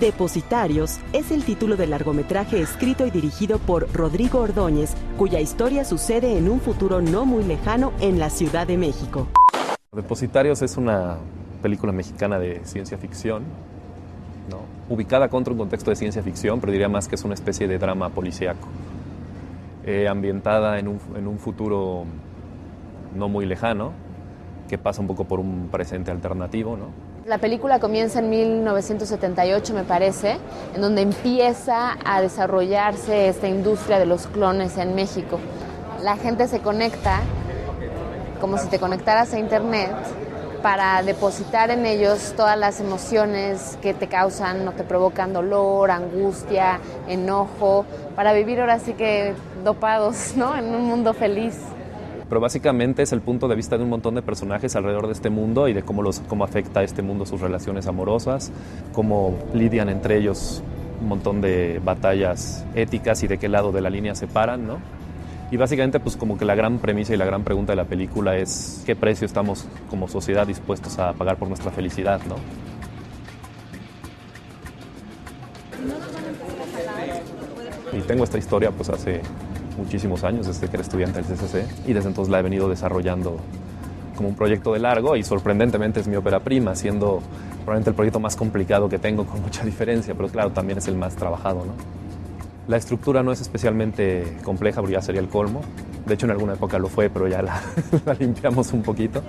Depositarios es el título del largometraje escrito y dirigido por Rodrigo Ordóñez, cuya historia sucede en un futuro no muy lejano en la Ciudad de México. Depositarios es una película mexicana de ciencia ficción, ¿no? Ubicada contra un contexto de ciencia ficción, pero diría más que es una especie de drama policíaco, ambientada en un futuro no muy lejano, que pasa un poco por un presente alternativo, ¿no? La película comienza en 1978, me parece, en donde empieza a desarrollarse esta industria de los clones en México. La gente se conecta como si te conectaras a internet para depositar en ellos todas las emociones que te causan o te provocan dolor, angustia, enojo, para vivir ahora sí que dopados, ¿no? En un mundo feliz. Pero básicamente es el punto de vista de un montón de personajes alrededor de este mundo y de cómo afecta a este mundo sus relaciones amorosas, cómo lidian entre ellos un montón de batallas éticas y de qué lado de la línea se paran, ¿no? Y básicamente pues como que la gran premisa y la gran pregunta de la película es qué precio estamos como sociedad dispuestos a pagar por nuestra felicidad, ¿no? Y tengo esta historia pues hace muchísimos años, desde que era estudiante del CCC, y desde entonces la he venido desarrollando como un proyecto de largo y sorprendentemente es mi ópera prima, siendo probablemente el proyecto más complicado que tengo con mucha diferencia, pero claro, también es el más trabajado, ¿no? La estructura no es especialmente compleja, porque ya sería el colmo. De hecho, en alguna época lo fue, pero ya la limpiamos un poquito.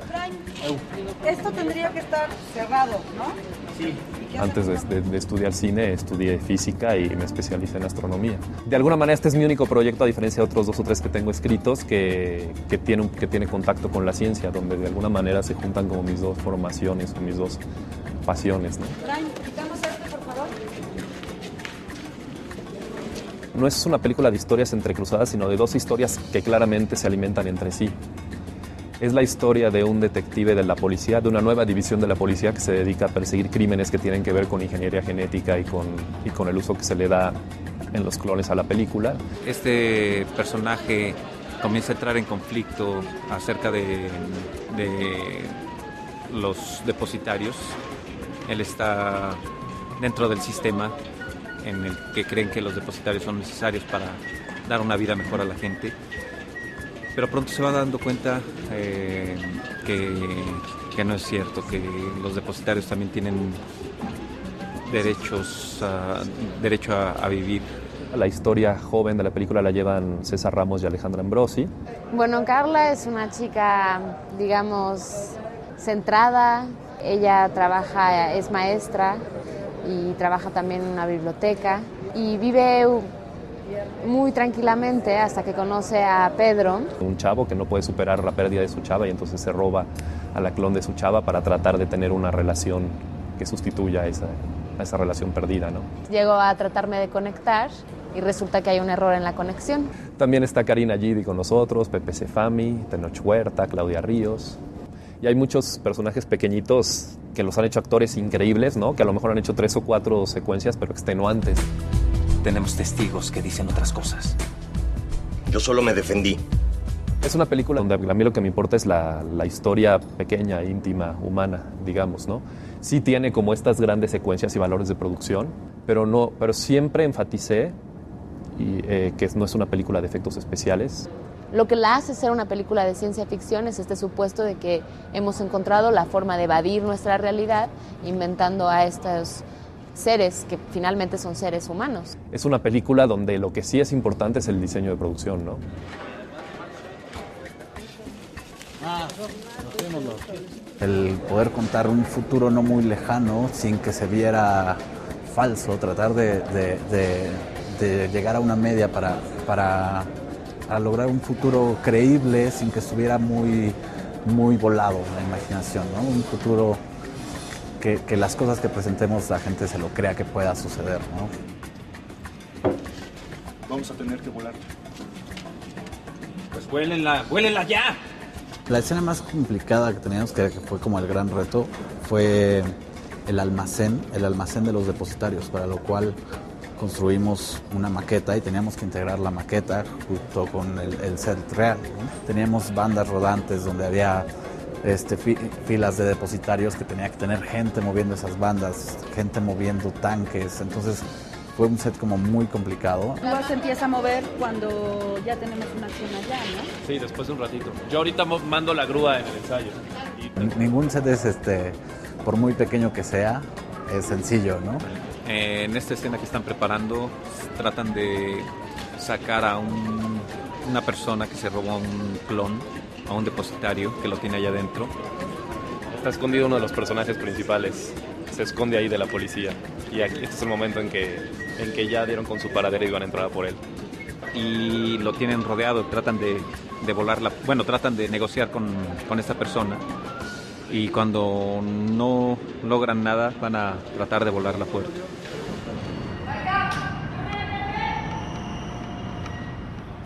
Esto tendría que estar cerrado, ¿no? Sí. Antes de estudiar cine, estudié física y me especialicé en astronomía. De alguna manera, este es mi único proyecto, a diferencia de otros 2 o 3 que tengo escritos, que tiene contacto con la ciencia, donde de alguna manera se juntan como mis 2 formaciones o mis 2 pasiones, ¿no? Brian, quitamos esto, por favor. No es una película de historias entrecruzadas, sino de 2 historias que claramente se alimentan entre sí. Es la historia de un detective de la policía, de una nueva división de la policía que se dedica a perseguir crímenes que tienen que ver con ingeniería genética y con el uso que se le da en los clones a la película. Este personaje comienza a entrar en conflicto acerca de los depositarios. Él está dentro del sistema en el que creen que los depositarios son necesarios para dar una vida mejor a la gente. Pero pronto se va dando cuenta que no es cierto, que los depositarios también tienen derecho a vivir. La historia joven de la película la llevan César Ramos y Alejandra Ambrosi. Bueno, Carla es una chica, digamos, centrada. Ella es maestra y trabaja también en una biblioteca y vive muy tranquilamente hasta que conoce a Pedro. Un chavo que no puede superar la pérdida de su chava y entonces se roba a la clon de su chava para tratar de tener una relación que sustituya a esa relación perdida, ¿no? Llego a tratarme de conectar y resulta que hay un error en la conexión. También está Karina Gidi con nosotros, Pepe Sefami, Tenoch Huerta, Claudia Ríos. Y hay muchos personajes pequeñitos que los han hecho actores increíbles, ¿no? Que a lo mejor han hecho 3 o 4 secuencias, pero extenuantes. Tenemos testigos que dicen otras cosas. Yo solo me defendí. Es una película donde a mí lo que me importa es la historia pequeña, íntima, humana, digamos, ¿no? Sí tiene como estas grandes secuencias y valores de producción, pero siempre enfaticé que no es una película de efectos especiales. Lo que la hace ser una película de ciencia ficción es este supuesto de que hemos encontrado la forma de evadir nuestra realidad inventando a estos seres que finalmente son seres humanos. Es una película donde lo que sí es importante es el diseño de producción, ¿no? El poder contar un futuro no muy lejano sin que se viera falso, tratar de llegar a una media para lograr un futuro creíble sin que estuviera muy volado la imaginación, ¿no? Un futuro que las cosas que presentemos la gente se lo crea que pueda suceder, ¿no? Vamos a tener que volar. Pues vuélenla ya. La escena más complicada que teníamos, que fue como el gran reto, fue el almacén de los depositarios, para lo cual construimos una maqueta y teníamos que integrar la maqueta junto con el set real, ¿no? Teníamos bandas rodantes donde había filas de depositarios que tenía que tener gente moviendo esas bandas, gente moviendo tanques, entonces fue un set como muy complicado. Luego se empieza a mover cuando ya tenemos una acción allá, ¿no? Sí, después de un ratito. Yo ahorita mando la grúa en el ensayo. Ningún set es, por muy pequeño que sea, es sencillo, ¿no? En esta escena que están preparando, tratan de sacar a una persona que se robó un clon, a un depositario que lo tiene allá adentro. Está escondido uno de los personajes principales. Se esconde ahí de la policía. Y aquí, este es el momento en que ya dieron con su paradero y van a entrar a por él. Y lo tienen rodeado, tratan de volarla, tratan de negociar con esta persona. Y cuando no logran nada, van a tratar de volar la puerta.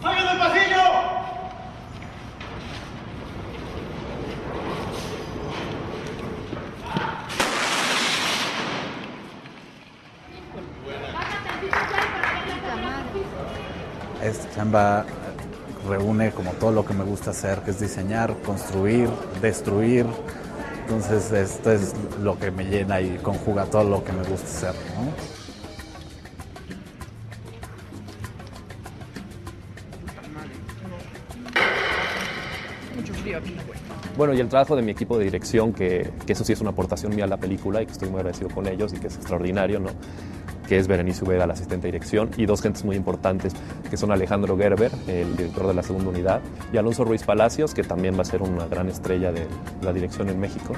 ¡Salgan del pasillo! Esta chamba reúne como todo lo que me gusta hacer, que es diseñar, construir, destruir. Entonces esto es lo que me llena y conjuga todo lo que me gusta hacer, ¿no? Bueno, y el trabajo de mi equipo de dirección, que eso sí es una aportación mía a la película y que estoy muy agradecido con ellos y que es extraordinario, ¿no? Que es Berenice Vega, la asistente de dirección, y dos gentes muy importantes, que son Alejandro Gerber, el director de la segunda unidad, y Alonso Ruiz Palacios, que también va a ser una gran estrella de la dirección en México,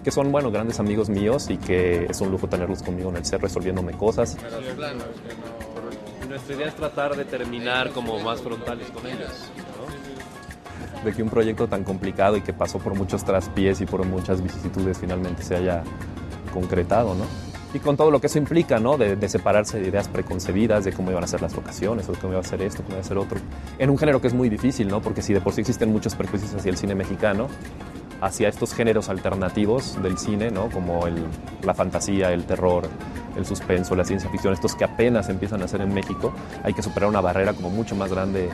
que son, grandes amigos míos y que es un lujo tenerlos conmigo en el set resolviéndome cosas. Nuestra idea es tratar de terminar como más frontales con ellos, ¿no? De que un proyecto tan complicado y que pasó por muchos traspiés y por muchas vicisitudes finalmente se haya concretado, ¿no? Y con todo lo que eso implica, ¿no? De separarse de ideas preconcebidas, de cómo iban a ser las locaciones, o de cómo iba a ser esto, cómo iba a ser otro. En un género que es muy difícil, ¿no? Porque si de por sí existen muchos prejuicios hacia el cine mexicano, hacia estos géneros alternativos del cine, ¿no? Como la fantasía, el terror, el suspenso, la ciencia ficción, estos que apenas empiezan a hacer en México, hay que superar una barrera como mucho más grande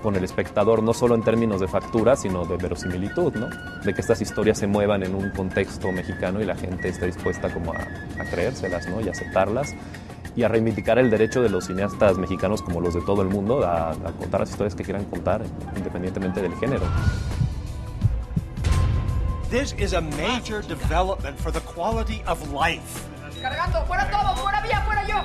con el espectador, no solo en términos de factura, sino de verosimilitud, ¿no? De que estas historias se muevan en un contexto mexicano y la gente esté dispuesta como a creérselas, ¿no? Y aceptarlas y a reivindicar el derecho de los cineastas mexicanos, como los de todo el mundo, a contar las historias que quieran contar, independientemente del género. This is a major development for the quality of life. Cargando, fuera todo, fuera vía, fuera yo.